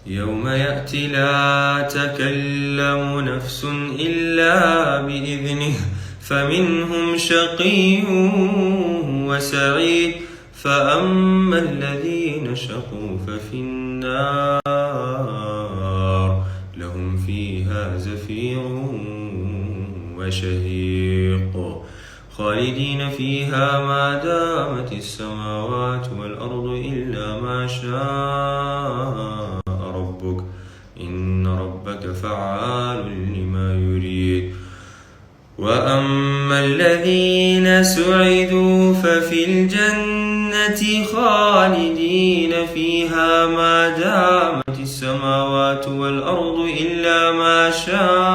يوم يأتي لا تكلم نفس إلا بإذنه فمنهم شقي وسعيد فأما الذين شقوا ففي النار لهم فيها زفير وشهيق خالدين فيها ما دامت السماوات والأرض إلا ما شاء ربك إن ربك فعال لما يريد وأما الذين سعدوا ففي الجنة خالدين فيها ما دامت السماوات والأرض إلا ما شاء